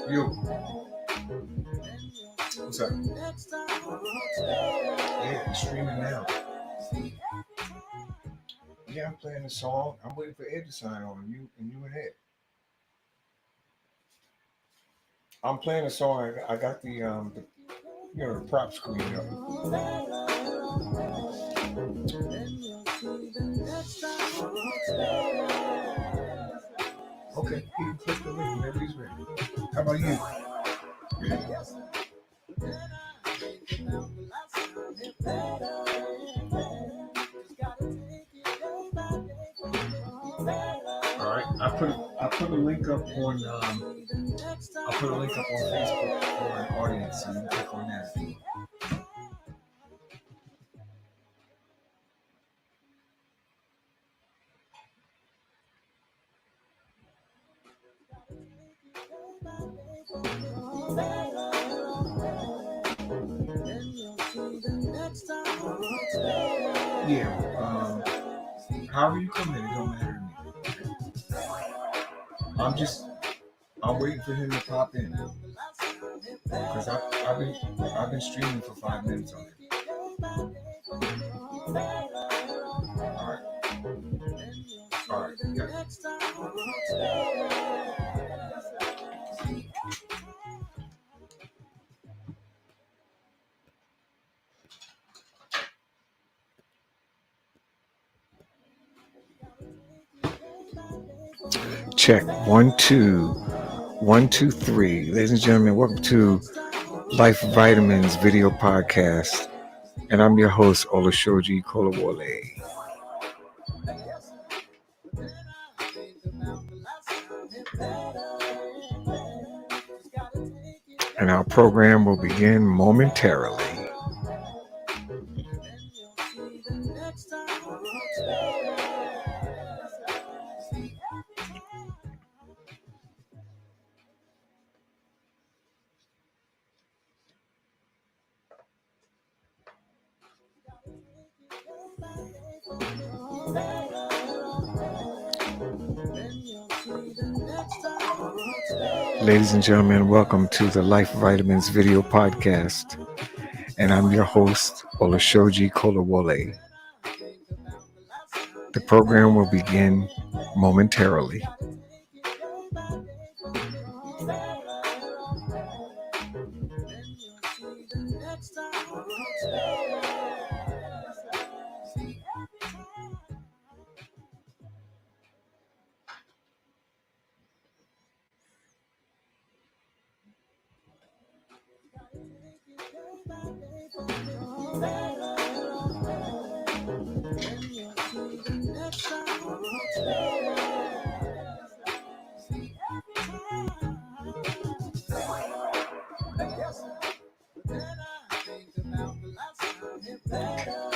Yo, what's up? Yeah, it's streaming now. Yeah, I'm playing the song. I'm waiting for Ed to sign on. You and Ed. I'm playing the song. I got the prop screen up. Okay, you can click the link whenever he's ready. How about you? All right, I put a link up on Facebook for an audience, so you can click on that. Yeah, however you come in, it don't matter to me. I'm waiting for him to pop in because I've been streaming for 5 minutes already. All right, yeah. Check 1 2 1 2 3. Ladies and gentlemen, welcome to LifeVitamins video podcast. And I'm your host, Olashoji Kolawole. And our program will begin momentarily. Ladies and gentlemen, welcome to the Life Vitamins video podcast. And I'm your host, Olashoji Kolawole. The program will begin momentarily.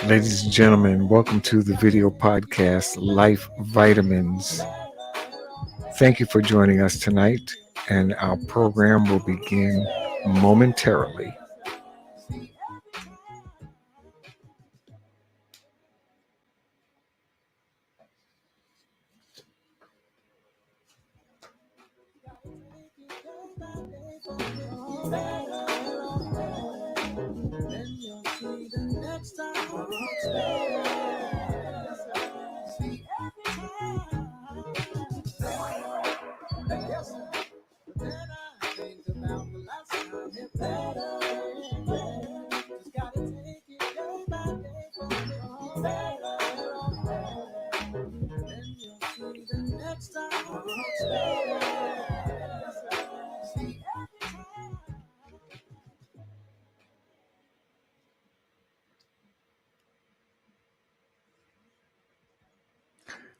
Ladies and gentlemen, welcome to the video podcast, Life Vitamins. Thank you for joining us tonight, and our program will begin momentarily.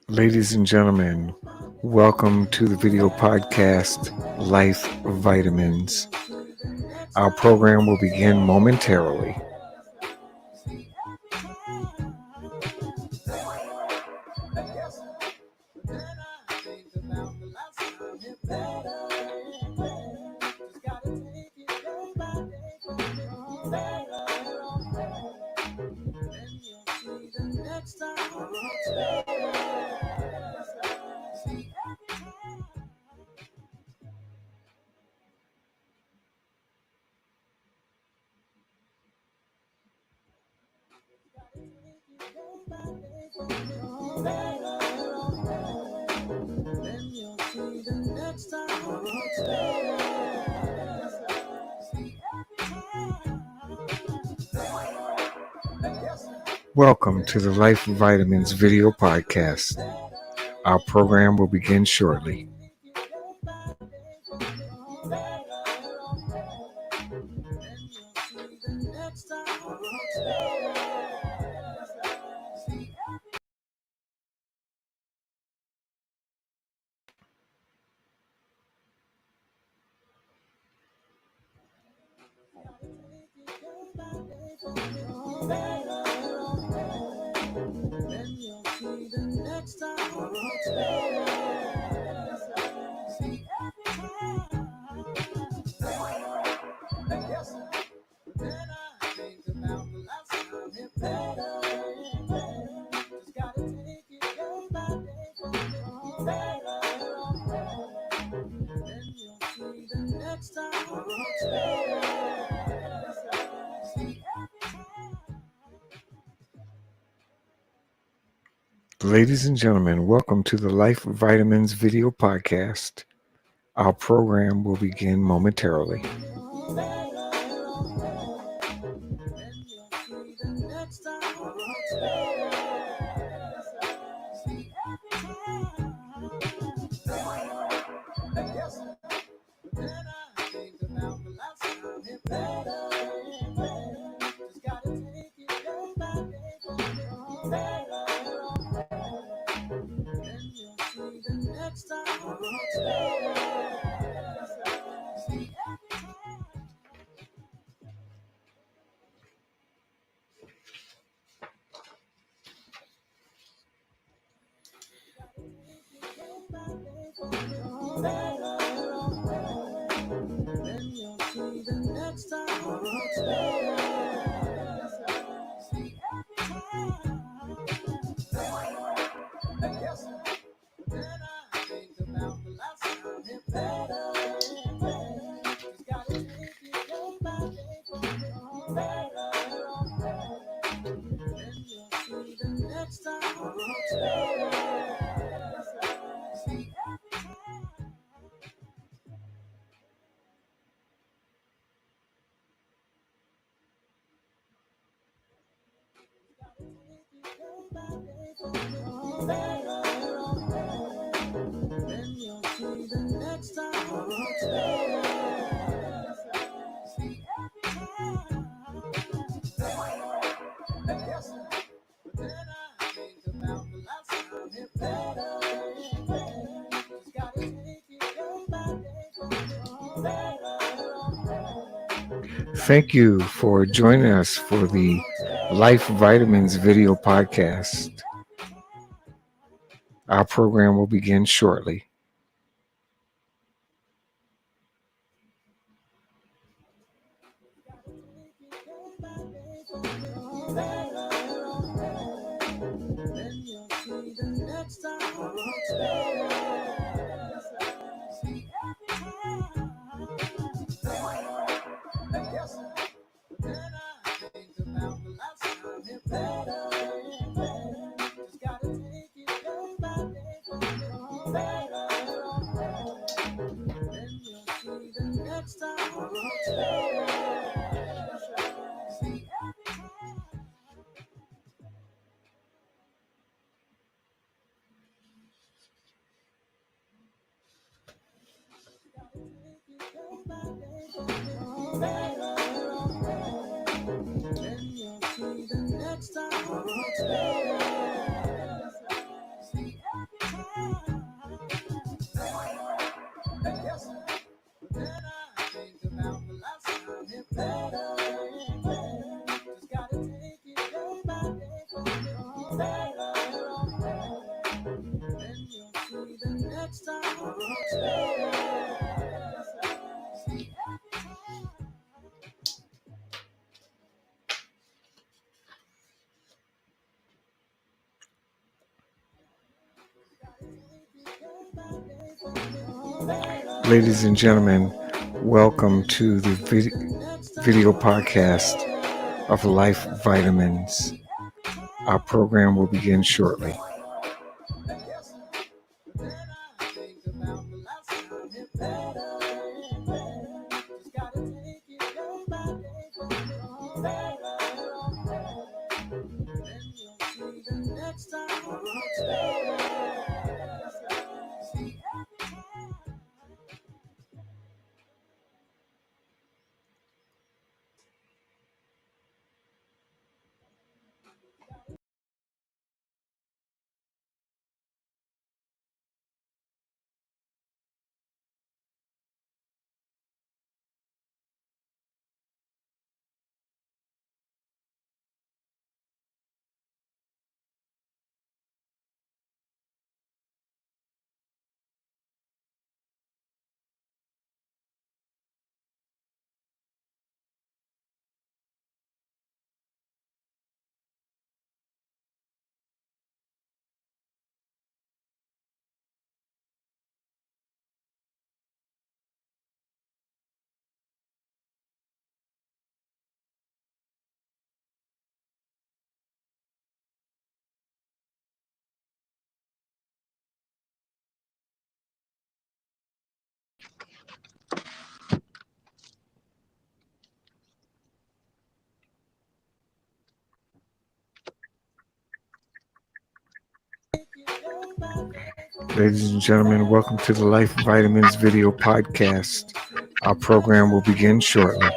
Ladies and gentlemen, welcome to the video podcast, Life Vitamins. Our program will begin momentarily. Welcome to the Life Vitamins video podcast. Our program will begin shortly. Ladies and gentlemen, welcome to the Life Vitamins video podcast. Our program will begin momentarily. Thank you for joining us for the Life Vitamins video podcast. Our program will begin shortly. Ladies and gentlemen, welcome to the video podcast of Life Vitamins. Our program will begin shortly. Ladies and gentlemen, welcome to the Life Vitamins video podcast. Our program will begin shortly.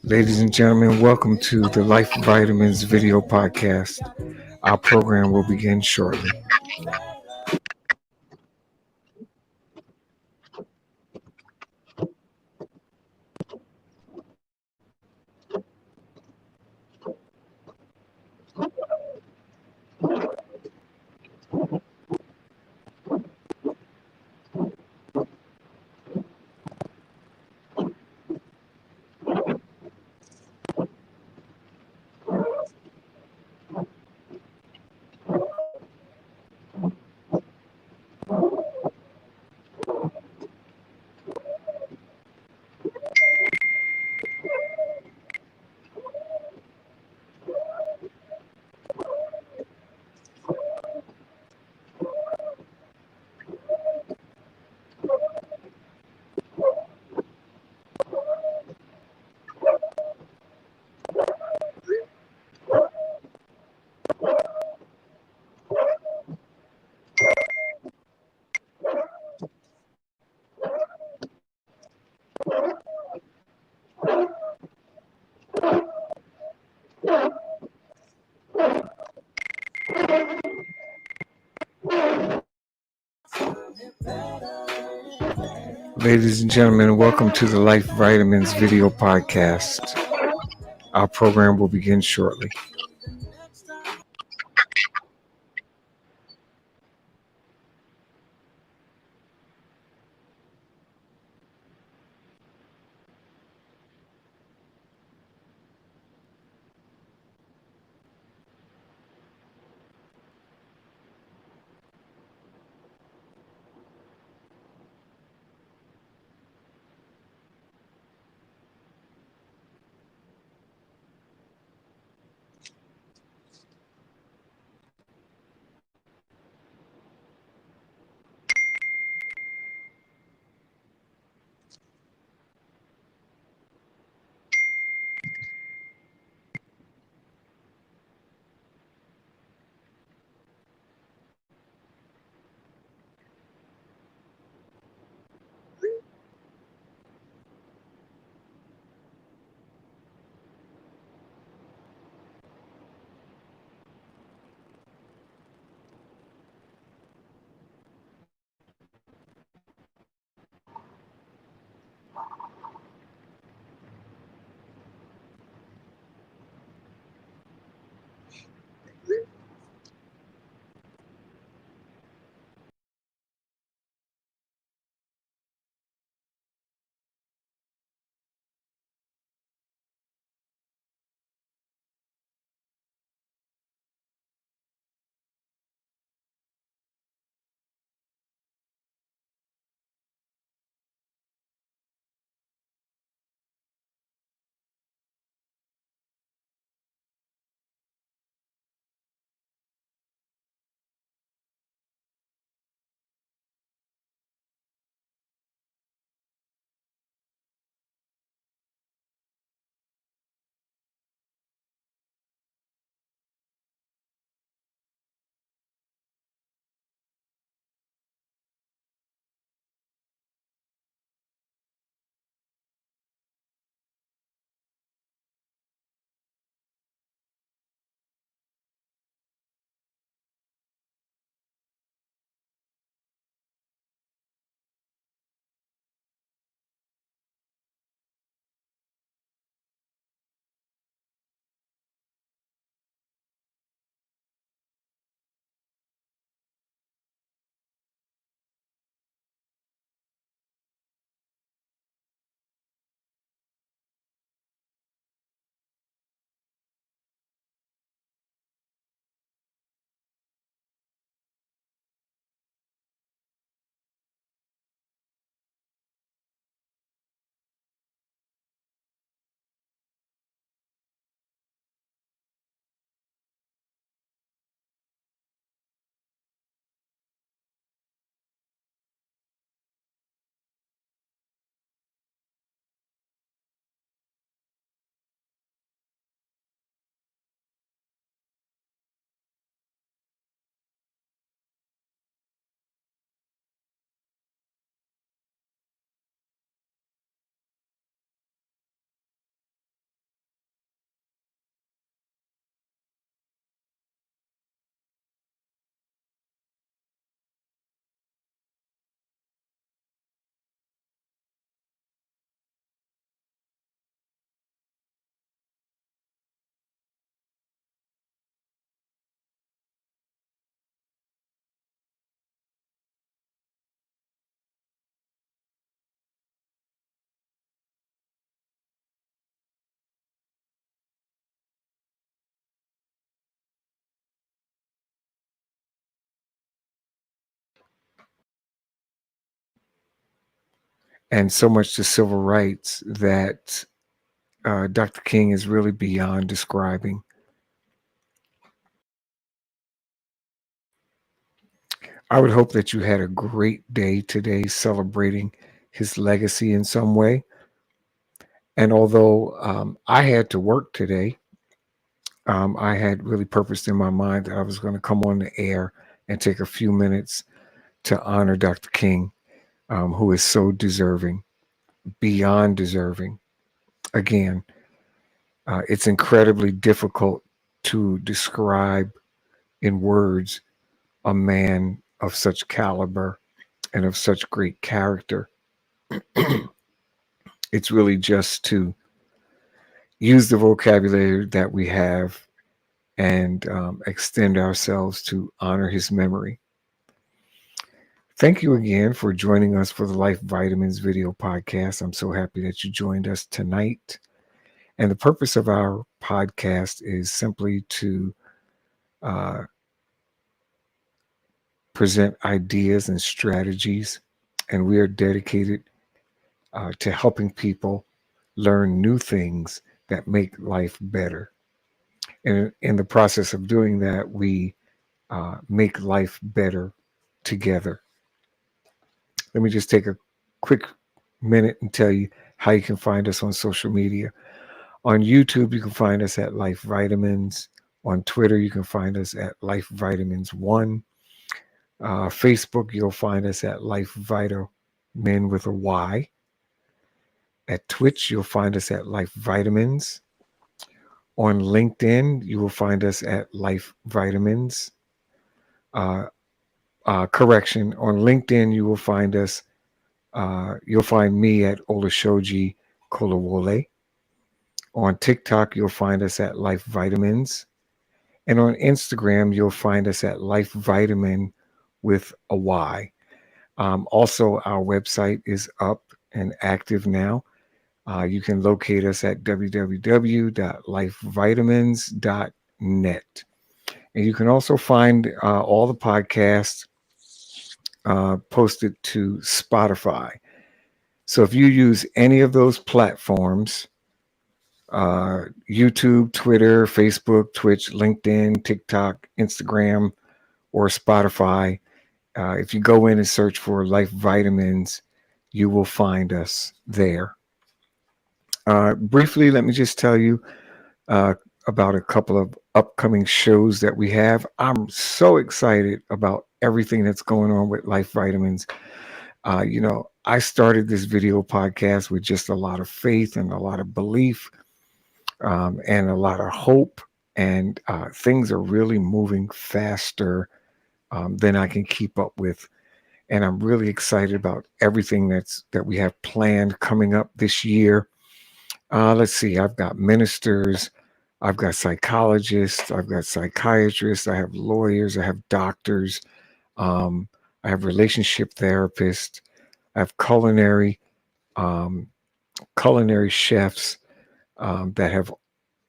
Ladies and gentlemen, welcome to the Life Vitamins video podcast. Our program will begin shortly. Ladies and gentlemen, welcome to the Life Vitamins video podcast. Our program will begin shortly. and so much to civil rights that Dr. King is really beyond describing. I would hope that you had a great day today celebrating his legacy in some way. And although I had to work today, I had really purposed in my mind that I was going to come on the air and take a few minutes to honor Dr. King, who is so deserving, beyond deserving. Again, it's incredibly difficult to describe in words a man of such caliber and of such great character. It's really just to use the vocabulary that we have and extend ourselves to honor his memory. Thank you again for joining us for the Life Vitamins video podcast. I'm so happy that you joined us tonight. And the purpose of our podcast is simply to uh, present ideas and strategies. And we are dedicated to helping people learn new things that make life better. And in the process of doing that, we make life better together. Let me just take a quick minute and tell you how you can find us on social media. On YouTube, you can find us at Life Vitamins. On Twitter, you can find us at Life Vitamins 1. Facebook, you'll find us at Life Vitamin with a Y. At Twitch, you'll find us at Life Vitamins. On LinkedIn, you will find us at Life Vitamins. Correction, on LinkedIn, you will find us, you'll find me at Olashoji Kolawole. On TikTok, you'll find us at Life Vitamins. And on Instagram, you'll find us at Life Vitamin with a Y. Also, our website is up and active now. You can locate us at www.lifevitamins.net. And you can also find all the podcasts posted to Spotify. So if you use any of those platforms, YouTube, Twitter, Facebook, Twitch, LinkedIn, TikTok, Instagram, or Spotify, if you go in and search for Life Vitamins, you will find us there. Briefly, let me just tell you uh, about a couple of upcoming shows that we have. I'm so excited about everything that's going on with Life Vitamins. I started this video podcast with just a lot of faith and a lot of belief and a lot of hope. And things are really moving faster than I can keep up with. And I'm really excited about everything that we have planned coming up this year. Let's see, I've got ministers, I've got psychologists, I've got psychiatrists, I have lawyers, I have doctors, um, I have relationship therapists, I have um, culinary chefs that have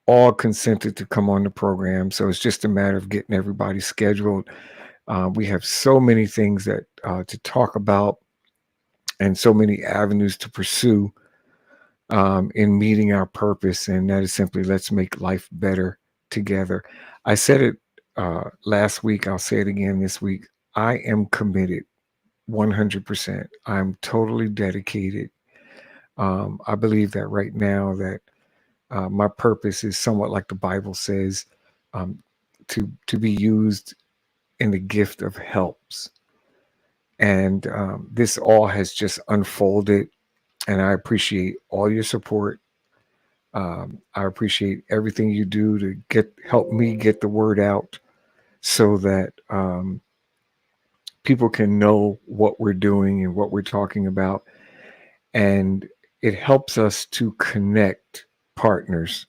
all consented to come on the program. So it's just a matter of getting everybody scheduled. We have so many things that to talk about and so many avenues to pursue in meeting our purpose, and that is simply let's make life better together. I said it last week. I'll say it again this week. I am committed 100%. I'm totally dedicated. I believe that right now that my purpose is somewhat like the Bible says, um, to be used in the gift of helps. And this all has just unfolded, and I appreciate all your support. I appreciate everything you do to help me get the word out so that people can know what we're doing and what we're talking about. And it helps us to connect partners.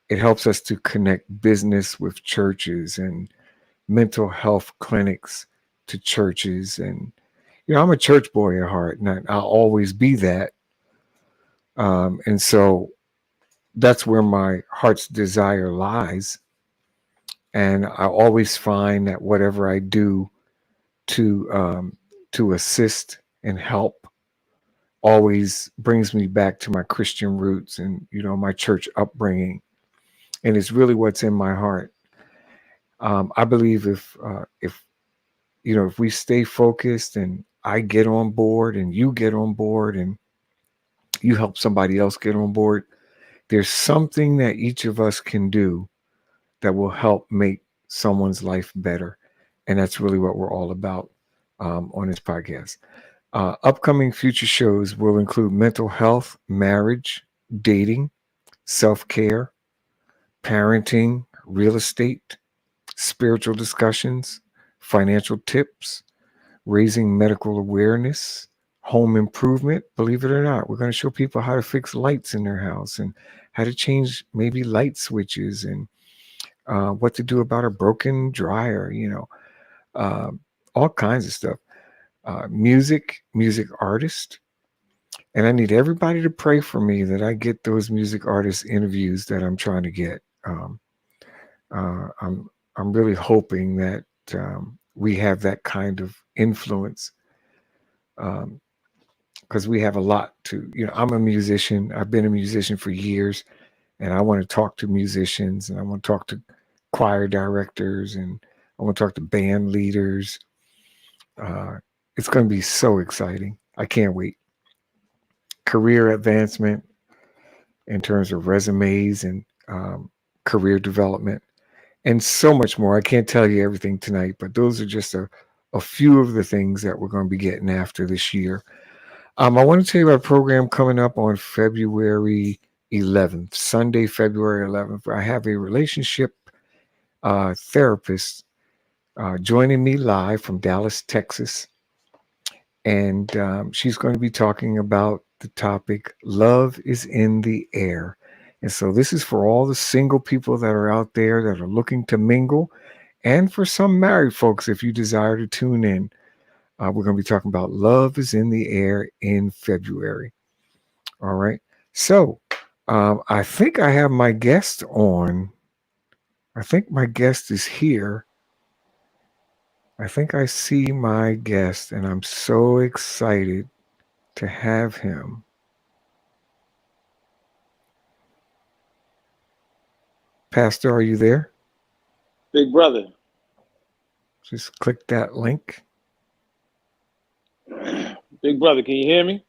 It helps us to connect business with churches and mental health clinics to churches. And, I'm a church boy at heart, and I'll always be that. And so that's where my heart's desire lies. And I always find that whatever I do to assist and help always brings me back to my Christian roots and, my church upbringing. And it's really what's in my heart. I believe if we stay focused and I get on board and you get on board and you help somebody else get on board, there's something that each of us can do that will help make someone's life better. And that's really what we're all about on this podcast. Upcoming future shows will include mental health, marriage, dating, self care, parenting, real estate, spiritual discussions, financial tips, raising medical awareness, home improvement. Believe it or not, we're going to show people how to fix lights in their house and how to change maybe light switches and what to do about a broken dryer, uh, all kinds of stuff. Music artist. And I need everybody to pray for me that I get those music artist interviews that I'm trying to get. I'm really hoping that we have that kind of influence because we have a lot to. I'm a musician. I've been a musician for years, and I want to talk to musicians, and I want to talk to choir directors, and I want to talk to band leaders. It's going to be so exciting. I can't wait. Career advancement in terms of resumes and career development and so much more. I can't tell you everything tonight, but those are just a few of the things that we're going to be getting after this year. I want to tell you about a program coming up on February 11th, Sunday, February 11th. I have a relationship therapist joining me live from Dallas, Texas. And she's going to be talking about the topic, Love is in the Air. And so this is for all the single people that are out there that are looking to mingle, and for some married folks, if you desire to tune in. We're going to be talking about Love is in the Air in February. All right. So I think I have my guest on. I think my guest is here. I think I see my guest, and I'm so excited to have him. Pastor, are you there? Big brother. Just click that link. Big brother, can you hear me?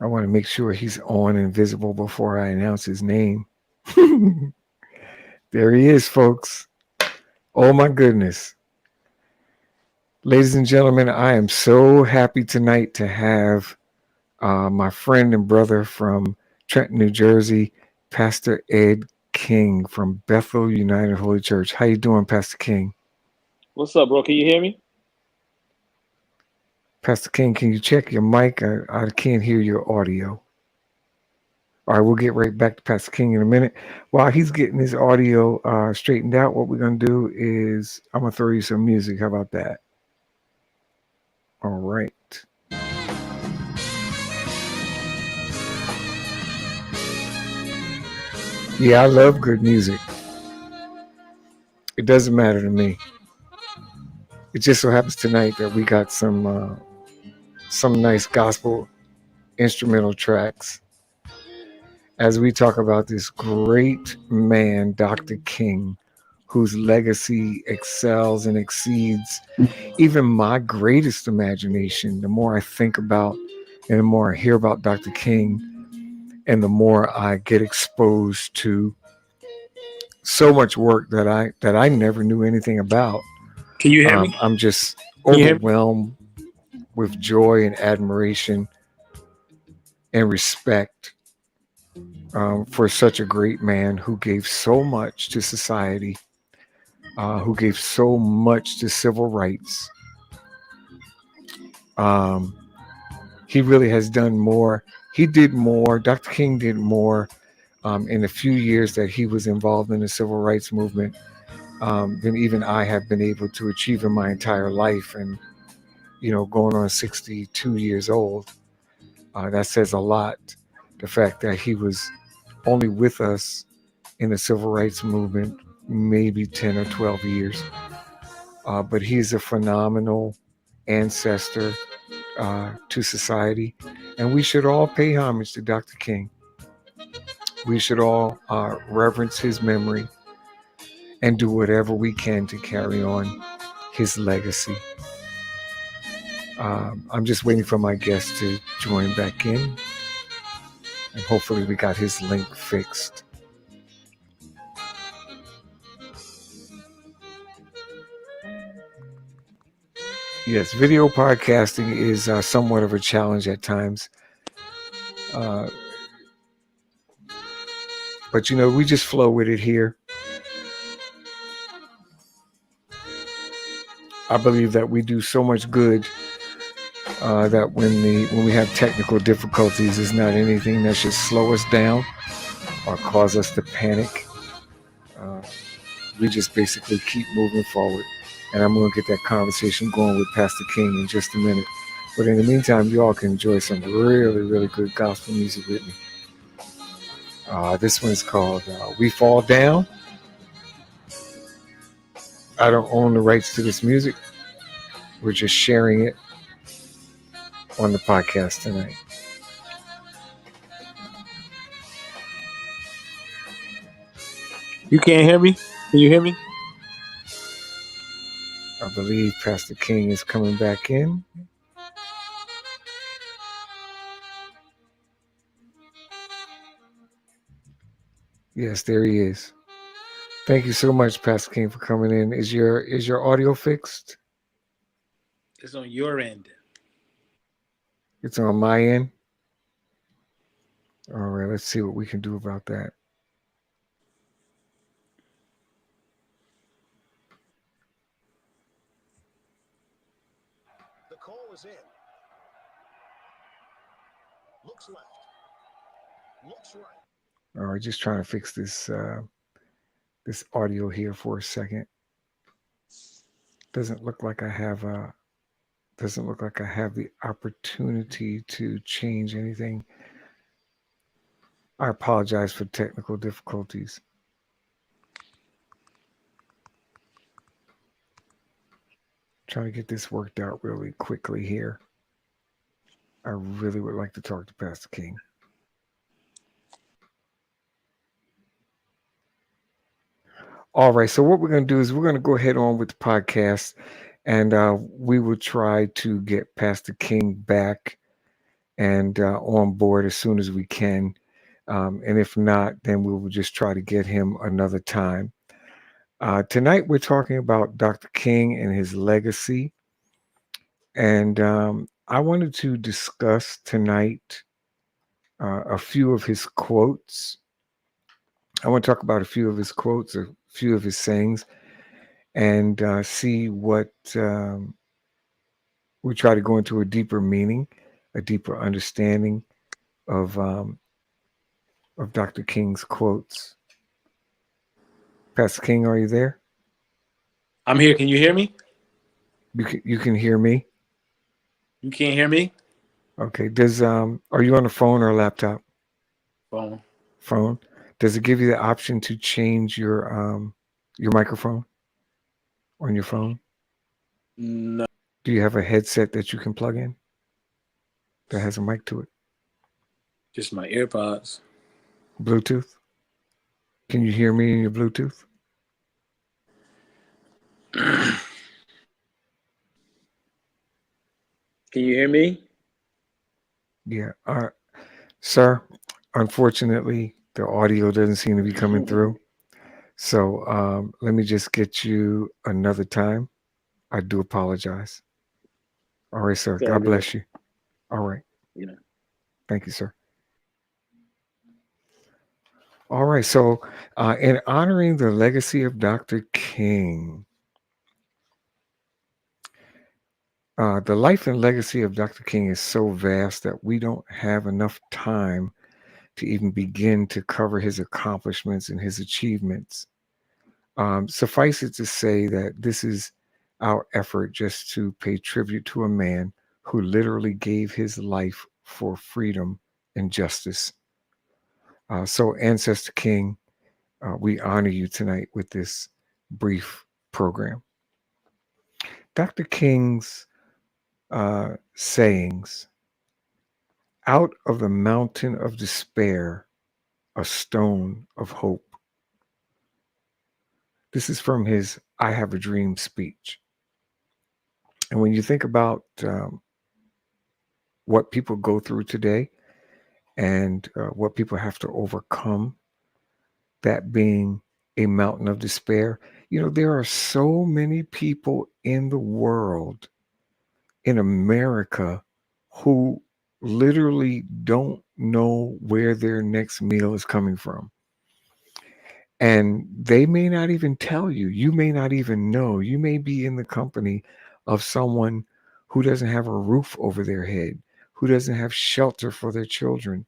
I want to make sure he's on and visible before I announce his name. There he is, folks. Oh my goodness. Ladies and gentlemen, I am so happy tonight to have my friend and brother from Trenton, New Jersey, Pastor Ed King from Bethel United Holy Church. How you doing, Pastor King? What's up, bro? Can you hear me? Pastor King, can you check your mic? I can't hear your audio. All right, we'll get right back to Pastor King in a minute. While he's getting his audio straightened out, what we're going to do is I'm going to throw you some music. How about that? All right. Yeah, I love good music. It doesn't matter to me. It just so happens tonight that we got some nice gospel instrumental tracks as we talk about this great man, Dr. King, whose legacy excels and exceeds even my greatest imagination. The more I think about and the more I hear about Dr. King, and the more I get exposed to so much work that I never knew anything about. Can you hear me? I'm just overwhelmed with joy and admiration and respect for such a great man who gave so much to society, who gave so much to civil rights. He really has done more. He did more. Dr. King did more in the few years that he was involved in the civil rights movement than even I have been able to achieve in my entire life. And, going on 62 years old, that says a lot. The fact that he was only with us in the civil rights movement maybe 10 or 12 years. But he's a phenomenal ancestor to society, and we should all pay homage to Dr. King. We should all reverence his memory and do whatever we can to carry on his legacy. I'm just waiting for my guest to join back in, and hopefully we got his link fixed. Yes, video podcasting is somewhat of a challenge at times. Uh, but we just flow with it here. I believe that we do so much good that when we have technical difficulties, it's not anything that should slow us down or cause us to panic. Uh, we just basically keep moving forward. And I'm going to get that conversation going with Pastor King in just a minute. But in the meantime, you all can enjoy some really, really good gospel music with me. This one's called We Fall Down. I don't own the rights to this music. We're just sharing it on the podcast tonight. You can't hear me? Can you hear me? I believe Pastor King is coming back in. Yes, there he is. Thank you so much, Pastor King, for coming in. Is your audio fixed? It's on your end. It's on my end. All right, let's see what we can do about that. The call is in. Looks left. Looks right. All right, just trying to fix this this audio here for a second. Doesn't look like I have the opportunity to change anything. I apologize for technical difficulties. Trying to get this worked out really quickly here. I really would like to talk to Pastor King. All right, so what we're going to do is we're going to go ahead on with the podcast, and we will try to get Pastor King back and on board as soon as we can. And if not, then we will just try to get him another time. Tonight, we're talking about Dr. King and his legacy. And I wanted to discuss tonight a few of his quotes. I want to talk about a few of his quotes, a few of his sayings, and see what we try to go into a deeper meaning, a deeper understanding of Dr. King's quotes. Pastor King, are you there? I'm here. Can you hear me? You can hear me? You can't hear me? Okay. Are you on a phone or a laptop? Phone. Phone. Does it give you the option to change your microphone on your phone? No. Do you have a headset that you can plug in that has a mic to it? Just my AirPods. Bluetooth? Can you hear me in your Bluetooth? Can you hear me? Yeah. Sir, unfortunately, the audio doesn't seem to be coming through. So let me just get you another time. I do apologize. All right, sir. God bless you. All right. Yeah. Thank you, sir. All right. So in honoring the legacy of Dr. King, the life and legacy of Dr. King is so vast that we don't have enough time to even begin to cover his accomplishments and his achievements. Suffice it to say that this is our effort just to pay tribute to a man who literally gave his life for freedom and justice. So, Ancestor King, we honor you tonight with this brief program. Dr. King's sayings. Out of the mountain of despair, a stone of hope. This is from his I Have a Dream speech. And when you think about what people go through today and what people have to overcome, that being a mountain of despair, there are so many people in the world, in America, who literally don't know where their next meal is coming from. And they may not even tell you. You may not even know. You may be in the company of someone who doesn't have a roof over their head, who doesn't have shelter for their children.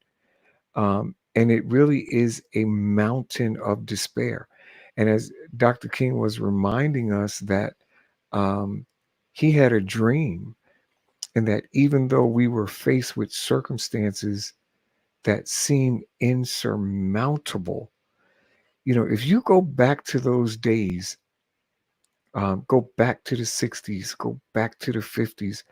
And it really is a mountain of despair. And as Dr. King was reminding us that um, he had a dream, and that even though we were faced with circumstances that seem insurmountable, if you go back to those days, go back to the 60s, go back to the 50s,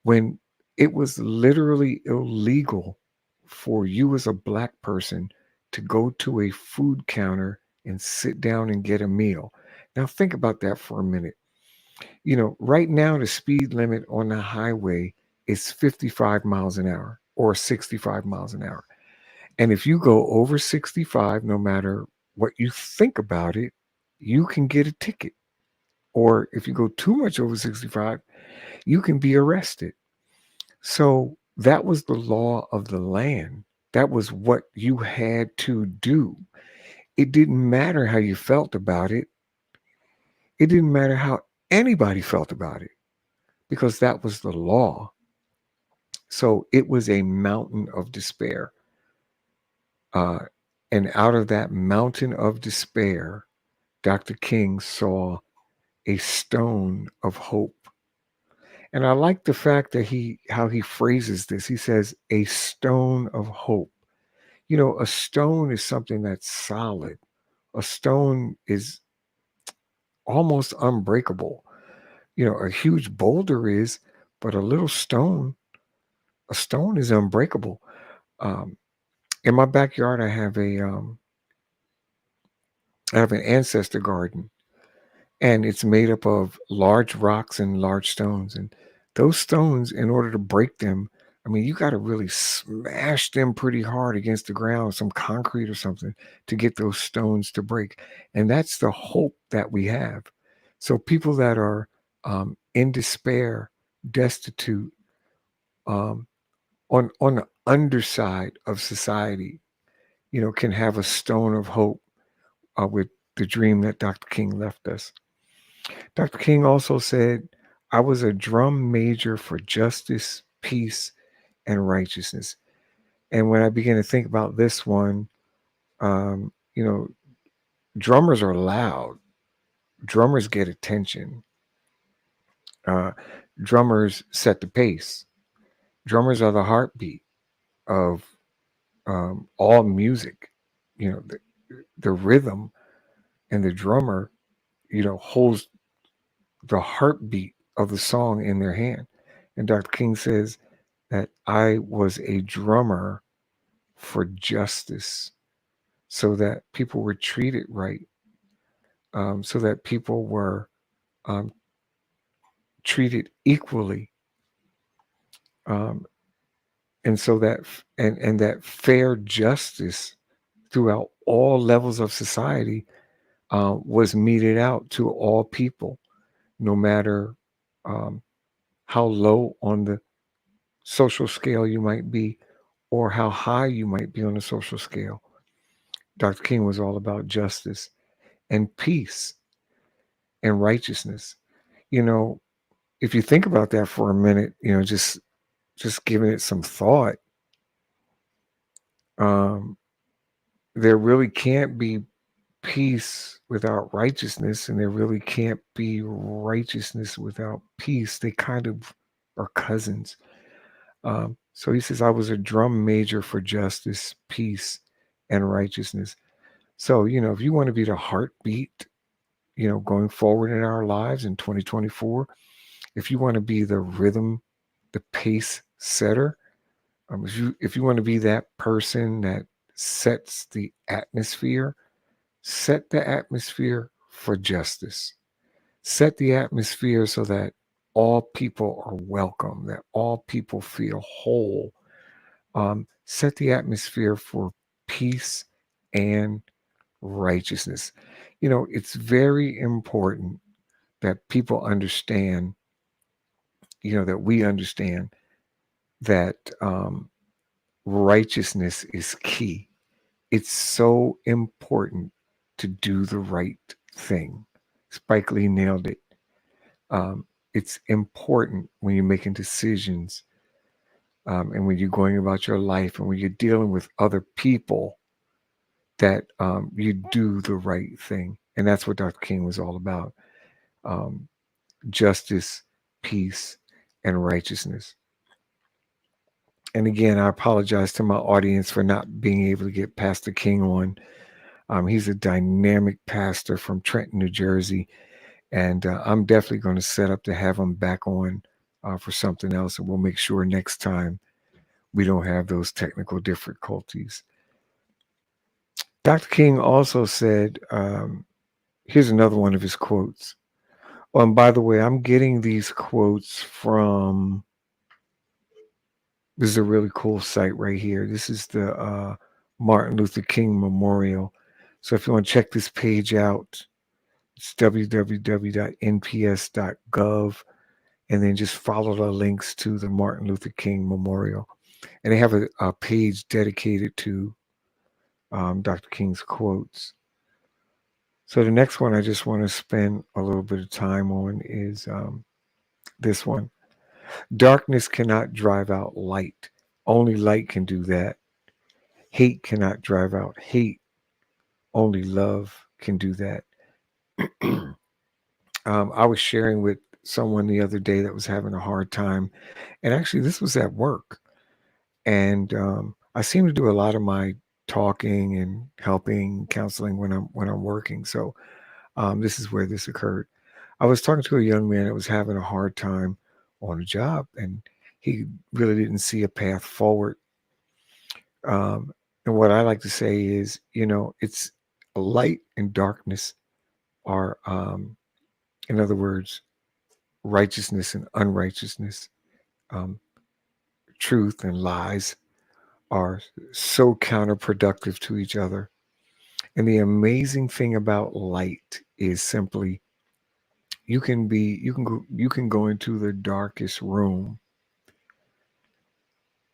when it was literally illegal for you as a black person to go to a food counter and sit down and get a meal. Now, think about that for a minute. Right now, the speed limit on the highway is 55 miles an hour or 65 miles an hour. And if you go over 65, no matter what you think about it, you can get a ticket. Or if you go too much over 65, you can be arrested. So that was the law of the land. That was what you had to do. It didn't matter how you felt about it. It didn't matter how anybody felt about it because that was the law. So it was a mountain of despair. Uh, and out of that mountain of despair, Dr. King saw a stone of hope. And I like the fact that how he phrases this. He says, a stone of hope. A stone is something that's solid. A stone is almost unbreakable. A huge boulder is, but a stone is unbreakable. Um, in my backyard, I have an ancestor garden, and it's made up of large rocks and large stones. And those stones, in order to break them, I mean, you got to really smash them pretty hard against the ground, some concrete or something, to get those stones to break. And that's the hope that we have. So people that are in despair, destitute, um, on the underside of society, can have a stone of hope with the dream that Dr. King left us. Dr. King also said, I was a drum major for justice, peace, and righteousness. And when I began to think about this one, um, you know, drummers are loud. Drummers get attention. Uh, Drummers set the pace. Drummers are the heartbeat of all music. The rhythm and the drummer, holds the heartbeat of the song in their hand. And Dr. King says that I was a drummer for justice so that people were treated right, so that people were um, treated equally, um, and so that and that fair justice throughout all levels of society was meted out to all people, no matter um, how low on the social scale you might be or how high you might be on the social scale. Dr. King was all about justice and peace and righteousness. You know, if you think about that for a minute, just giving it some thought, um, there really can't be peace without righteousness, and there really can't be righteousness without peace. They kind of are cousins. So he says, I was a drum major for justice, peace, and righteousness. So, if you want to be the heartbeat, going forward in our lives in 2024, if you want to be the rhythm the pace setter. If you want to be that person that sets the atmosphere, set the atmosphere for justice. Set the atmosphere so that all people are welcome, that all people feel whole. Set the atmosphere for peace and righteousness. It's very important that people understand, that we understand that righteousness is key. It's so important to do the right thing. Spike Lee nailed it. It's important when you're making decisions, and when you're going about your life and when you're dealing with other people, that you do the right thing. And that's what Dr. King was all about: um, justice, peace, and righteousness. And again, I apologize to my audience for not being able to get Pastor King on. He's a dynamic pastor from Trenton, New Jersey. And I'm definitely going to set up to have him back on for something else. And we'll make sure next time we don't have those technical difficulties. Dr. King also said, here's another one of his quotes. Oh, and by the way, I'm getting these quotes from, this is a really cool site right here. This is the Martin Luther King Memorial. So if you want to check this page out, it's www.nps.gov, and then just follow the links to the Martin Luther King Memorial. And they have a page dedicated to Dr. King's quotes. So the next one I just want to spend a little bit of time on is this one. Darkness cannot drive out light. Only light can do that. Hate cannot drive out hate. Only love can do that. I was sharing with someone the other day that was having a hard time. And actually, this was at work. And I seem to do a lot of my talking and helping, counseling when I'm working. So this is where this occurred. I was talking to a young man that was having a hard time on a job, and he really didn't see a path forward. And what I like to say is, it's light and darkness are, in other words, righteousness and unrighteousness, um, truth and lies are so counterproductive to each other. And the amazing thing about light is simply you can go into the darkest room.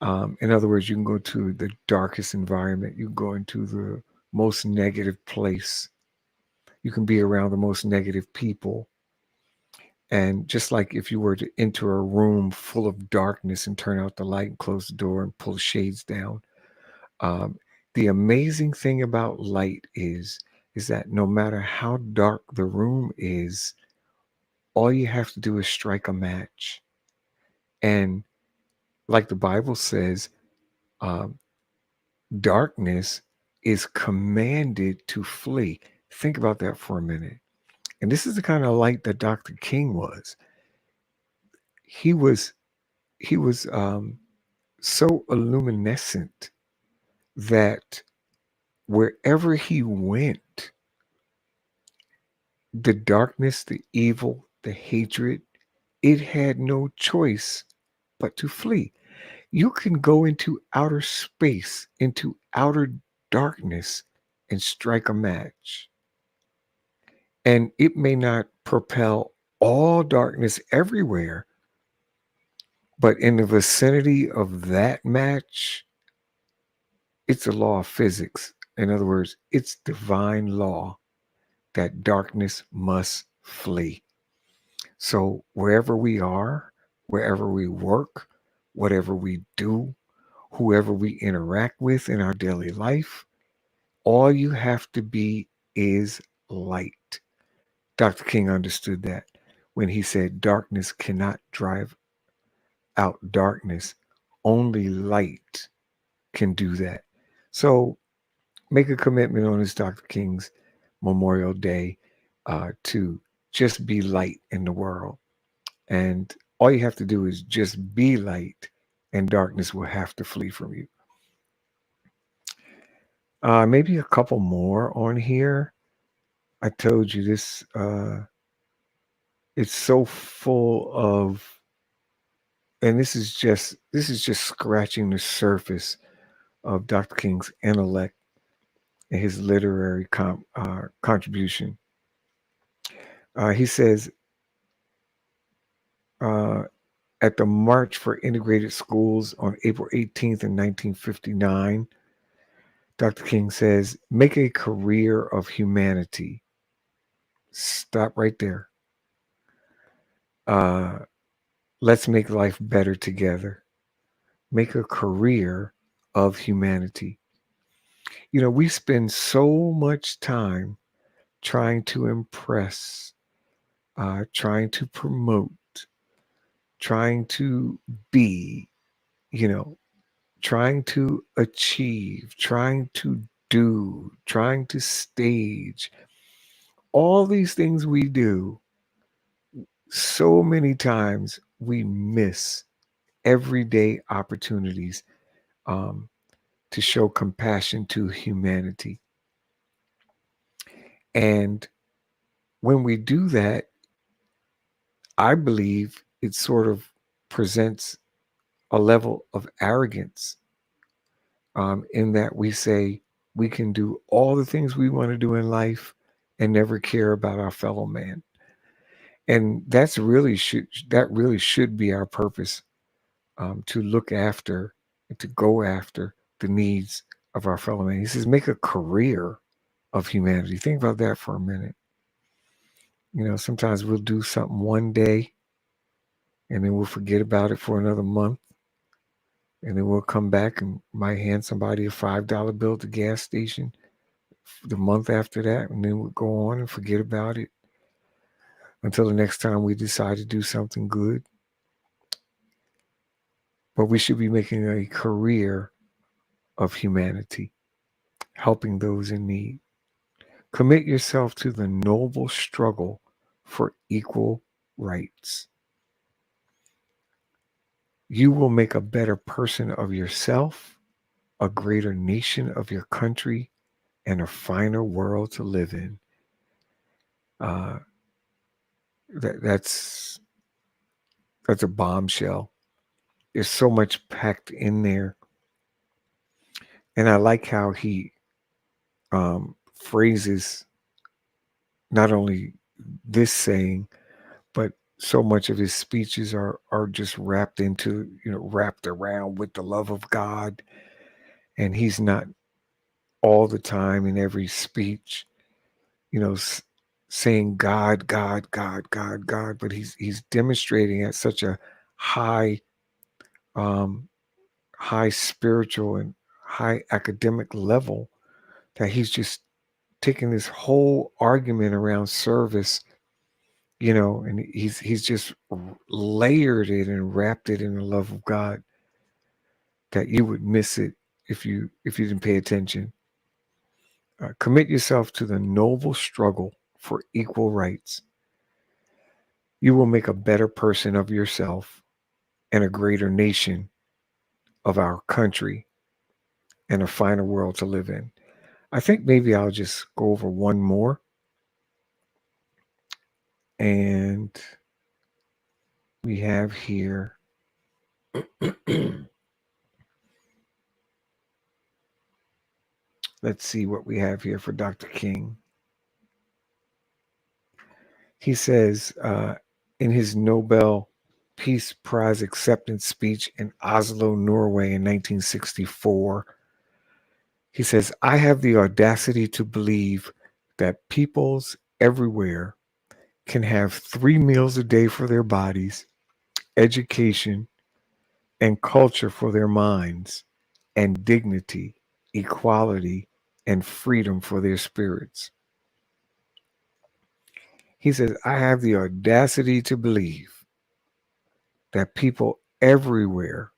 In other words, you can go to the darkest environment. You can go into the most negative place. You can be around the most negative people. And just like if you were to enter a room full of darkness and turn out the light and close the door and pull the shades down, um, the amazing thing about light is that no matter how dark the room is, all you have to do is strike a match. And like the Bible says, um, darkness is commanded to flee. Think about that for a minute. And this is the kind of light that Dr. King was. He was so illuminescent that wherever he went, the darkness, the evil, the hatred, it had no choice but to flee. You can go into outer space, into outer darkness, and strike a match. And it may not propel all darkness everywhere, but in the vicinity of that match, it's a law of physics. In other words, it's divine law that darkness must flee. So wherever we are, wherever we work, whatever we do, whoever we interact with in our daily life, all you have to be is light. Dr. King understood that when he said darkness cannot drive out darkness. Only light can do that. So make a commitment on this Dr. King's Memorial Day to just be light in the world. And All you have to do is just be light, and darkness will have to flee from you. Maybe a couple more on here. I told you this. It's so full of, and this is just scratching the surface of Dr. King's intellect and his literary contribution. He says uh, at the March for Integrated Schools on April 18th in 1959, Dr. King says, make a career of humanity. Stop right there. Uh, let's make life better together. Make a career of humanity. You know, we spend so much time trying to impress, trying to promote, trying to be, you know, trying to achieve, trying to do, trying to stage. All these things we do, so many times we miss everyday opportunities um, to show compassion to humanity. And when we do that, I believe it sort of presents a level of arrogance in that we say we can do all the things we want to do in life and never care about our fellow man. And that really should be our purpose, to look after and to go after the needs of our fellow man. He says, make a career of humanity. Think about that for a minute. You know, sometimes we'll do something one day and then we'll forget about it for another month. And then we'll come back and might hand somebody a $5 bill at the gas station the month after that. And then we'll go on and forget about it until the next time we decide to do something good. But we should be making a career of humanity, helping those in need. Commit yourself to the noble struggle for equal rights. You will make a better person of yourself, a greater nation of your country, and a finer world to live in. Uh, that's a bombshell. There's so much packed in there, and I like how he phrases not only this saying, but so much of his speeches are just wrapped around with the love of God, and he's not all the time in every speech, saying God, God, God, God, God, but he's demonstrating at such a high, um, high spiritual and high academic level that he's just taking this whole argument around service, and he's just layered it and wrapped it in the love of God that you would miss it if you didn't pay attention. Commit yourself to the noble struggle for equal rights. You will make a better person of yourself and a greater nation of our country and a finer world to live in. I think maybe I'll just go over one more, and we have here let's see what we have here for Dr. King. He says in his Nobel Peace Prize acceptance speech in Oslo, Norway in 1964, he says, I have the audacity to believe that peoples everywhere can have 3 meals a day for their bodies, education, and culture for their minds, and dignity, equality, and freedom for their spirits. He says, I have the audacity to believe that people everywhere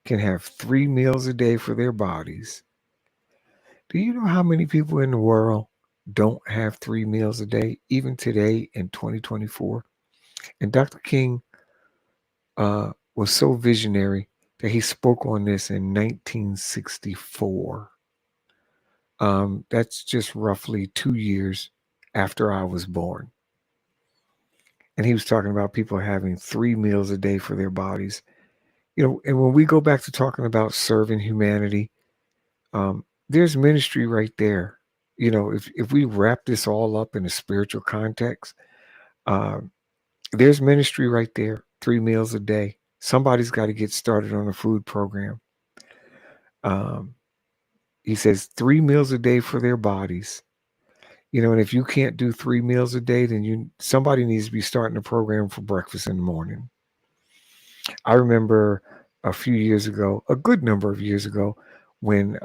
can have 3 meals a day for their bodies. Do you know how many people in the world don't have 3 meals a day, even today in 2024? And Dr. King was so visionary that he spoke on this in 1964. That's just roughly 2 years after I was born. And he was talking about people having 3 meals a day for their bodies. And when we go back to talking about serving humanity, there's ministry right there. If we wrap this all up in a spiritual context, um, there's ministry right there. 3 meals a day. Somebody's got to get started on a food program. Um, he says 3 meals a day for their bodies. And if you can't do 3 meals a day, then somebody needs to be starting a program for breakfast in the morning. I remember a few years ago, a good number of years ago, when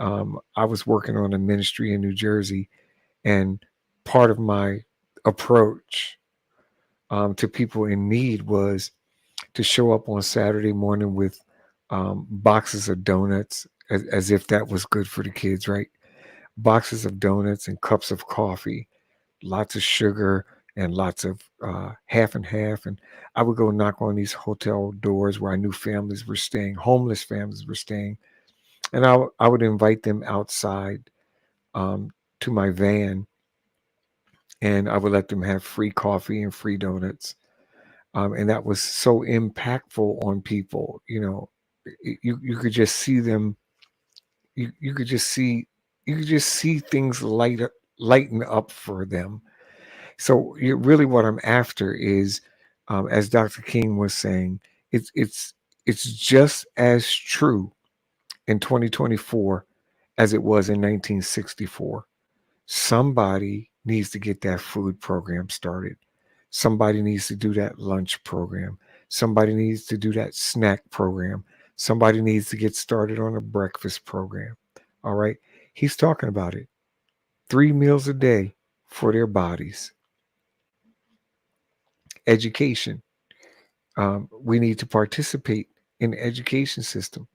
I was working on a ministry in New Jersey, and part of my approach to people in need was to show up on Saturday morning with boxes of donuts, as if that was good for the kids, right? Boxes of donuts and cups of coffee, lots of sugar and lots of half and half. And I would go knock on these hotel doors where I knew families were staying, homeless families were staying. And I would invite them outside um, to my van, and I would let them have free coffee and free donuts. And that was so impactful on people. You could just see them. You could just see things lighten up for them. So really, what I'm after is, as Dr. King was saying, it's just as true in 2024 as it was in 1964. Somebody needs to get that food program started. Somebody needs to do that lunch program. Somebody needs to do that snack program. Somebody needs to get started on a breakfast program. All right. He's talking about it. 3 meals a day for their bodies. Education. We need to participate in the education system.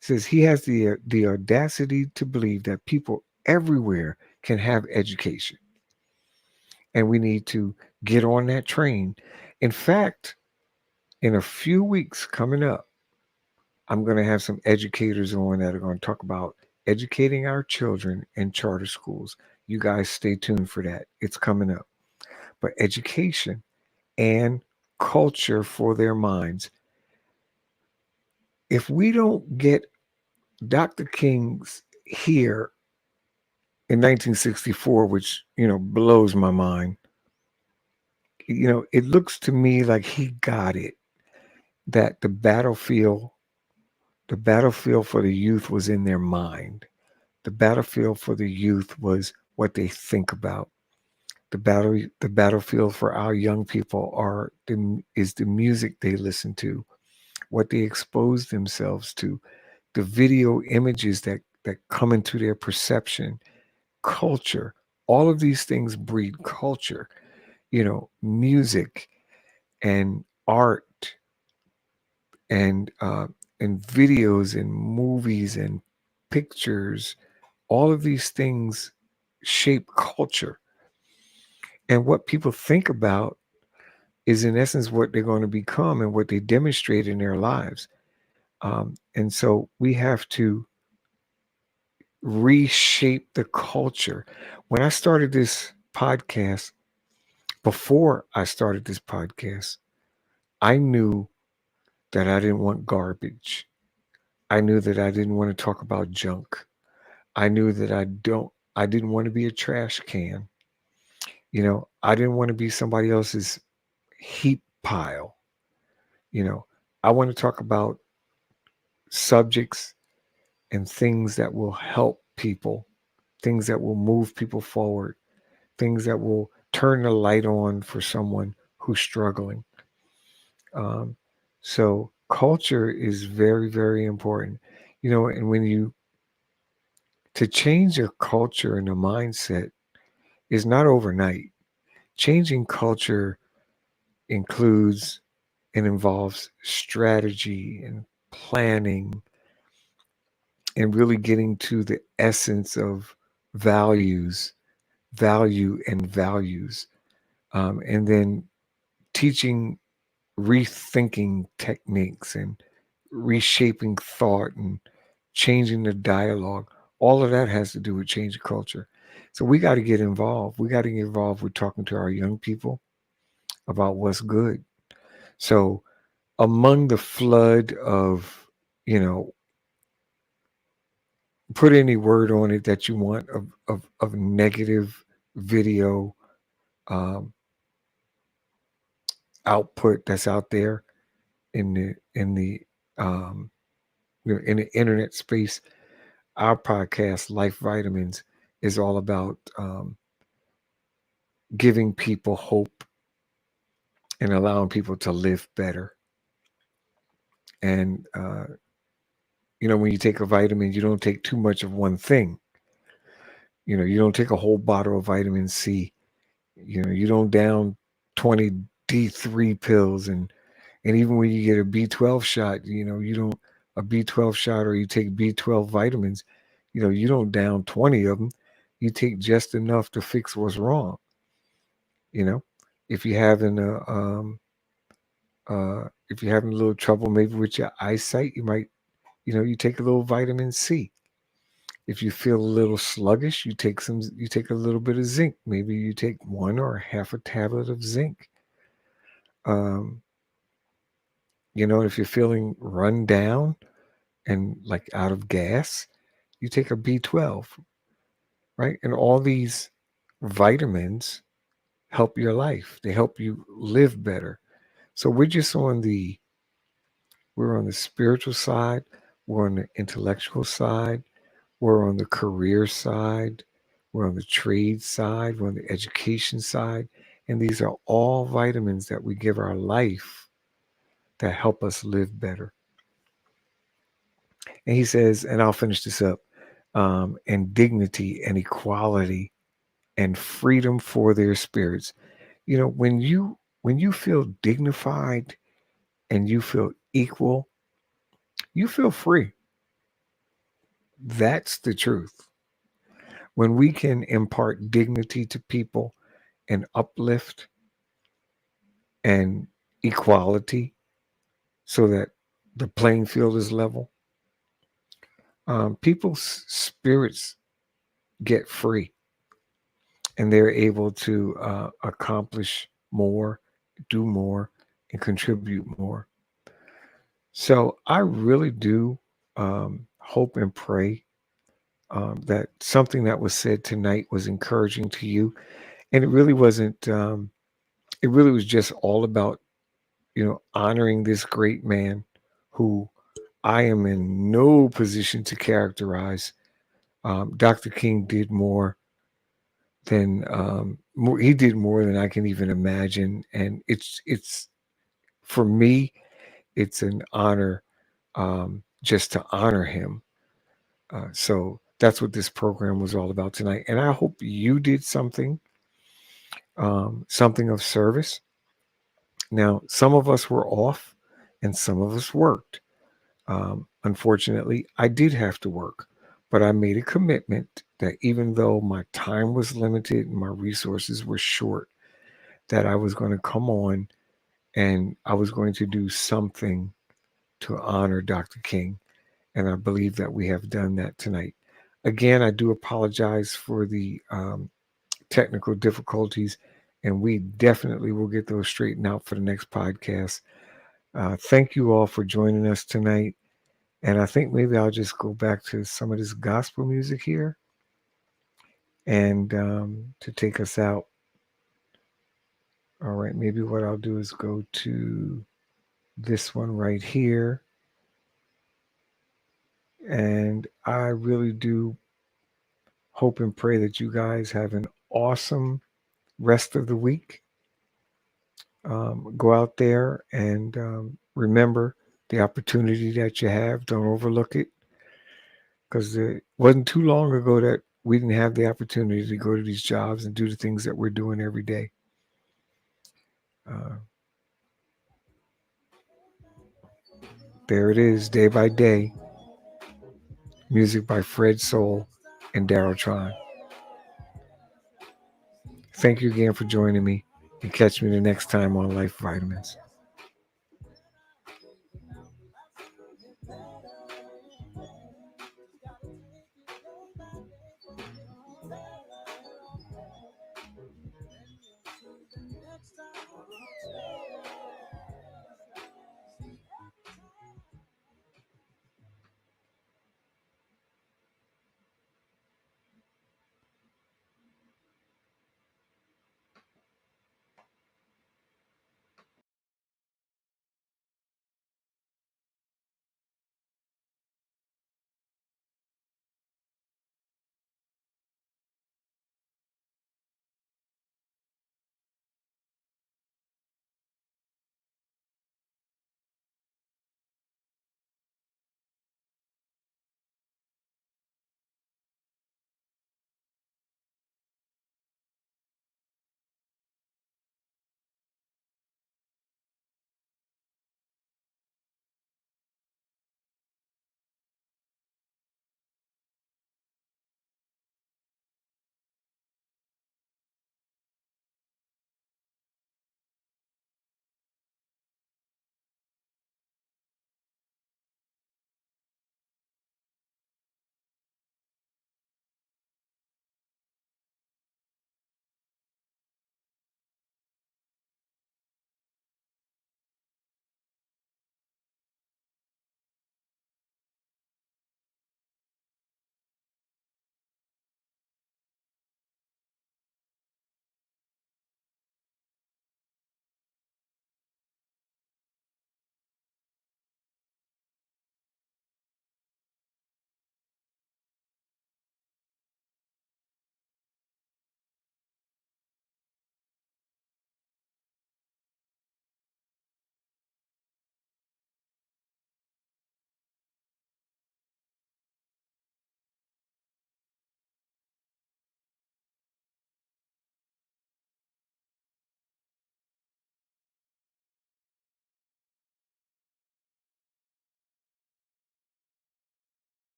Says he has the audacity to believe that people everywhere can have education, and we need to get on that train. In fact, in a few weeks coming up, I'm going to have some educators on that are going to talk about educating our children in charter schools. You guys stay tuned for that. It's coming up. But education and culture for their minds. If we don't get Dr. King's here in 1964, which, blows my mind, it looks to me like he got it, that the battlefield for the youth was in their mind. The battlefield for the youth was what they think about. The battlefield for our young people is the music they listen to, what they expose themselves to, the video images that come into their perception, culture. All of these things breed culture. Music and art and videos and movies and pictures. All of these things shape culture, and what people think about is in essence what they're going to become and what they demonstrate in their lives. And so we have to reshape the culture. When I started this podcast, before I started this podcast, I knew that I didn't want garbage. I knew that I didn't want to talk about junk. I knew that I didn't want to be a trash can. I didn't want to be somebody else's heap pile. You know, I want to talk about subjects and things that will help people, things that will move people forward, things that will turn the light on for someone who's struggling. Um, so culture is very, very important. And to change a culture and a mindset is not overnight. Changing culture includes and involves strategy and planning and really getting to the essence of values, value and values, and then teaching rethinking techniques and reshaping thought and changing the dialogue. All of that has to do with change of culture. So we got to get involved. We got to get involved with talking to our young people about what's good. So among the flood of, you know, put any word on it that you want of negative video um, output that's out there um, in the internet space. Our podcast, Life Vitamins, is all about giving people hope and allowing people to live better. And when you take a vitamin, you don't take too much of one thing. You don't take a whole bottle of vitamin C. You don't down 20 D3 pills, and even when you get a B12 shot, you don't a B12 shot, or you take B12 vitamins, you don't down 20 of them. You take just enough to fix what's wrong. You know, if you're having if you're having a little trouble maybe with your eyesight, you might, you take a little vitamin C. If you feel a little sluggish, you take a little bit of zinc. Maybe you take one or half a tablet of zinc. Um, if you're feeling run down and like out of gas, you take a B12, right? And all these vitamins help your life. They help you live better. So we're on the spiritual side, we're on the intellectual side, we're on the career side, we're on the trade side, we're on the education side. And these are all vitamins that we give our life that help us live better. And he says, and I'll finish this up, and dignity and equality and freedom for their spirits. When you feel dignified and you feel equal, you feel free. That's the truth. When we can impart dignity to people and uplift and equality so that the playing field is level, people's spirits get free and they're able to accomplish more, do more, and contribute more. So I really do hope and pray that something that was said tonight was encouraging to you. And it really wasn't, it really was just all about, honoring this great man who I am in no position to characterize. Dr. King did more he did more than I can even imagine. And it's for me, it's an honor just to honor him. So that's what this program was all about tonight. And I hope you did something of service. Now, some of us were off and some of us worked. Unfortunately, I did have to work, but I made a commitment that even though my time was limited and my resources were short, that I was going to come on and I was going to do something to honor Dr. King. And I believe that we have done that tonight. Again, I do apologize for the technical difficulties, and we definitely will get those straightened out for the next podcast. Thank you all for joining us tonight. And I think maybe I'll just go back to some of this gospel music here. And to take us out, all right, maybe what I'll do is go to this one right here. And I really do hope and pray that you guys have an awesome rest of the week. Go out there and remember the opportunity that you have. Don't overlook it, because it wasn't too long ago that we didn't have the opportunity to go to these jobs and do the things that we're doing every day. Uh, there it is, day by day. Music by Fred Soul and Daryl Tron. Thank you again for joining me, and catch me the next time on Life Vitamins.